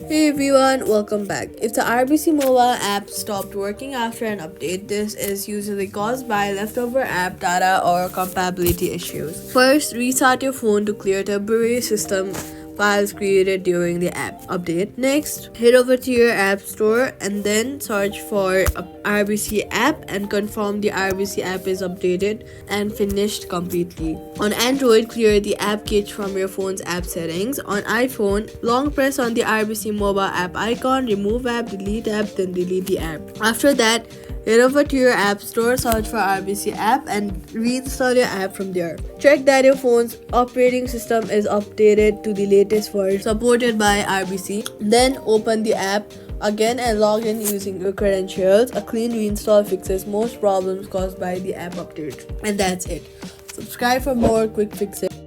Hey everyone, welcome back. If the RBC mobile app stopped working after an update, this is usually caused by leftover app data or compatibility issues. First, restart your phone to clear temporary system files created during the app update. Next, head over to your app store and then search for a RBC app and confirm the RBC app is updated and finished completely. On Android, clear the app cache from your phone's app settings. On iPhone, long press on the RBC mobile app icon, remove app, delete app, then delete the app. After that, head over to your app store, search for RBC app and reinstall your app from there. Check that your phone's operating system is updated to the latest version supported by RBC. Then open the app again and log in using your credentials. A clean reinstall fixes most problems caused by the app update. And that's it. Subscribe for more quick fixes.